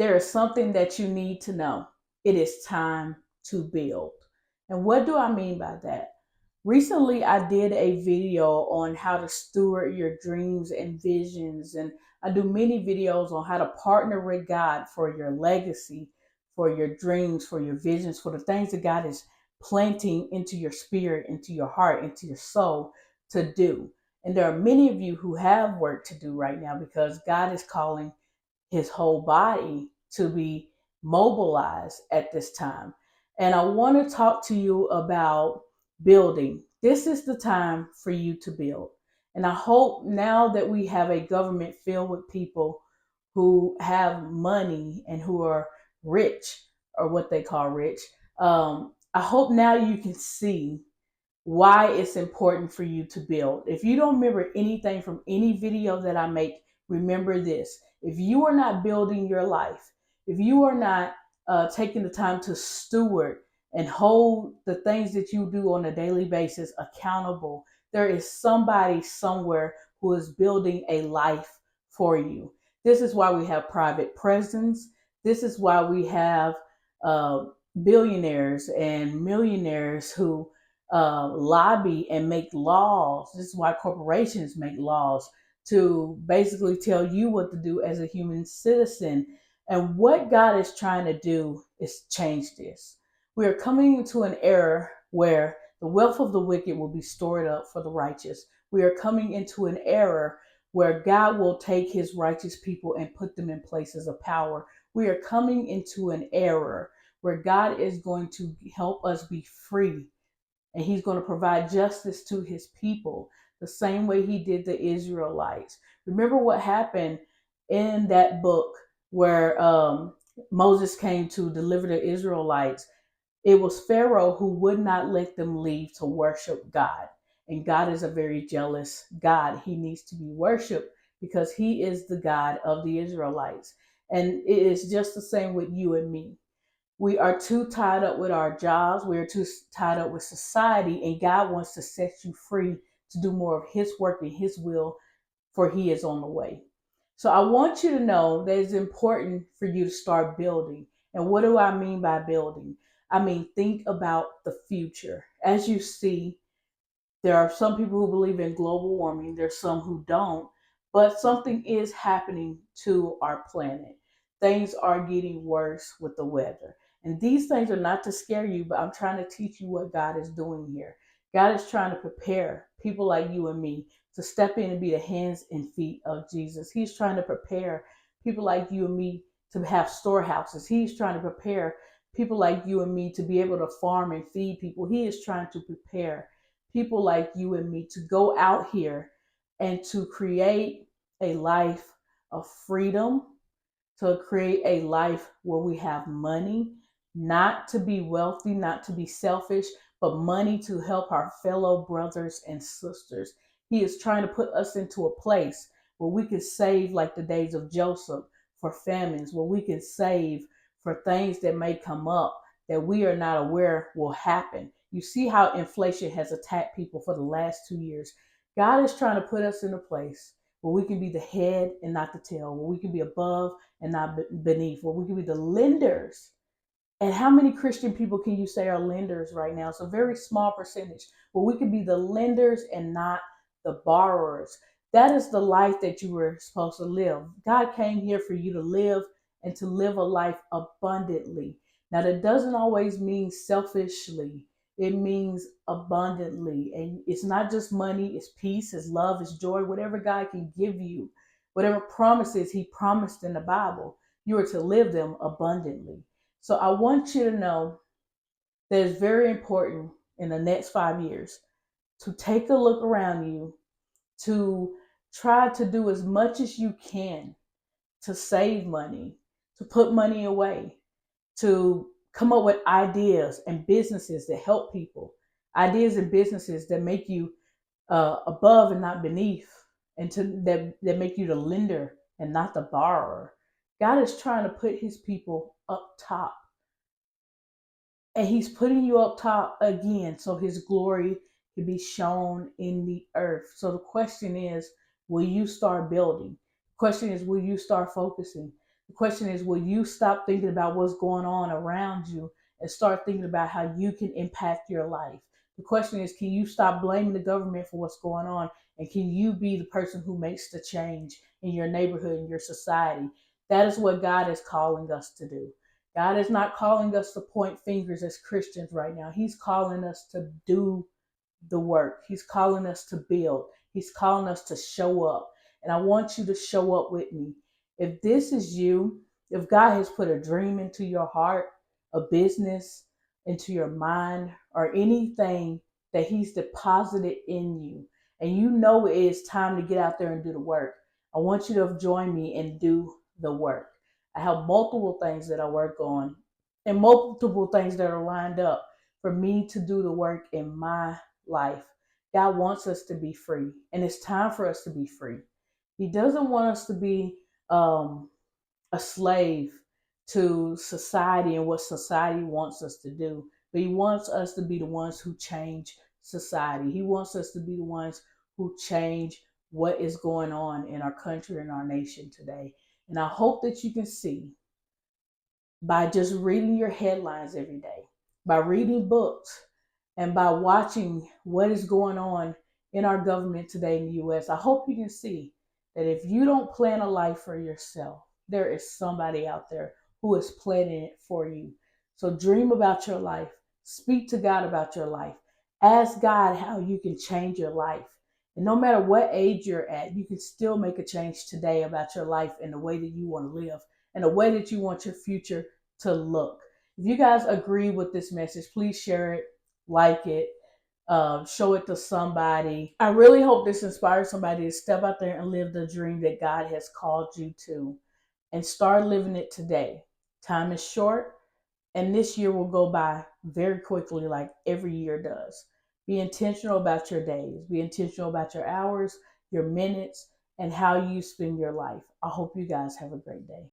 there is something that you need to know. It is time to build. And what do I mean by that? Recently, I did a video on how to steward your dreams and visions. And I do many videos on how to partner with God for your legacy, for your dreams, for your visions, for the things that God is planting into your spirit, into your heart, into your soul to do. And there are many of you who have work to do right now because God is calling his whole body to be mobilized at this time. And I want to talk to you about building. This is the time for you to build. And I hope now that we have a government filled with people who have money and who are rich, or what they call rich, I hope now you can see why it's important for you to build. If you don't remember anything from any video that I make, remember this. If you are not building your life, if you are not taking the time to steward and hold the things that you do on a daily basis accountable, there is somebody somewhere who is building a life for you. This is why we have private prisons. This is why we have uh, billionaires and millionaires who lobby and make laws. This is why corporations make laws to basically tell you what to do as a human citizen. And what God is trying to do is change this. We are coming into an era where the wealth of the wicked will be stored up for the righteous. We are coming into an era where God will take his righteous people and put them in places of power. We are coming into an era where God is going to help us be free, and he's going to provide justice to his people the same way he did the Israelites. Remember what happened in that book where Moses came to deliver the Israelites. It was Pharaoh who would not let them leave to worship God. And God is a very jealous God. He needs to be worshiped because he is the God of the Israelites. And it is just the same with you and me. We are too tied up with our jobs. We are too tied up with society, and God wants to set you free to do more of his work and his will, for he is on the way. So I want you to know that it's important for you to start building. And what do I mean by building? I mean, think about the future. As you see, there are some people who believe in global warming, there's some who don't, but something is happening to our planet. Things are getting worse with the weather. And these things are not to scare you, but I'm trying to teach you what God is doing here. God is trying to prepare people like you and me to step in and be the hands and feet of Jesus. He's trying to prepare people like you and me to have storehouses. He's trying to prepare people like you and me to be able to farm and feed people. He is trying to prepare people like you and me to go out here and to create a life of freedom, to create a life where we have money, not to be wealthy, not to be selfish, but money to help our fellow brothers and sisters. He is trying to put us into a place where we can save, like the days of Joseph, for famines, where we can save for things that may come up that we are not aware will happen. You see how inflation has attacked people for the last 2 years. God is trying to put us in a place where we can be the head and not the tail, where we can be above and not beneath, where we can be the lenders. And how many Christian people can you say are lenders right now? It's a very small percentage, where we can be the lenders and not the borrowers. That is the life that you were supposed to live. God came here for you to live and to live a life abundantly. Now, that doesn't always mean selfishly. It means abundantly. And it's not just money, it's peace, it's love, it's joy, whatever God can give you, whatever promises he promised in the Bible, you are to live them abundantly. So I want you to know that it's very important in the next 5 years to take a look around you, to try to do as much as you can to save money, to put money away, to come up with ideas and businesses that help people, ideas and businesses that make you above and not beneath, and that make you the lender and not the borrower. God is trying to put his people up top. And he's putting you up top again so his glory can be shown in the earth. So the question is, will you start building? The question is, will you start focusing? The question is, will you stop thinking about what's going on around you and start thinking about how you can impact your life? The question is, can you stop blaming the government for what's going on? And can you be the person who makes the change in your neighborhood, in your society? That is what God is calling us to do. God is not calling us to point fingers as Christians right now. He's calling us to do the work. He's calling us to build. He's calling us to show up. And I want you to show up with me. If this is you, if God has put a dream into your heart, a business into your mind, or anything that He's deposited in you, and you know it is time to get out there and do the work, I want you to join me and do the work. I have multiple things that I work on and multiple things that are lined up for me to do the work in my life. God wants us to be free, and it's time for us to be free. He doesn't want us to be um, a slave to society and what society wants us to do, but He wants us to be the ones who change society. He wants us to be the ones who change what is going on in our country and our nation today. And I hope that you can see by just reading your headlines every day, by reading books, and by watching what is going on in our government today in the US. I hope you can see that if you don't plan a life for yourself, there is somebody out there who is planning it for you. So dream about your life, speak to God about your life, ask God how you can change your life. And no matter what age you're at, you can still make a change today about your life and the way that you want to live and the way that you want your future to look. If you guys agree with this message, please share it, like it, show it to somebody. I really hope this inspires somebody to step out there and live the dream that God has called you to and start living it today. Time is short, and this year will go by very quickly, like every year does. Be intentional about your days, be intentional about your hours, your minutes, and how you spend your life. I hope you guys have a great day.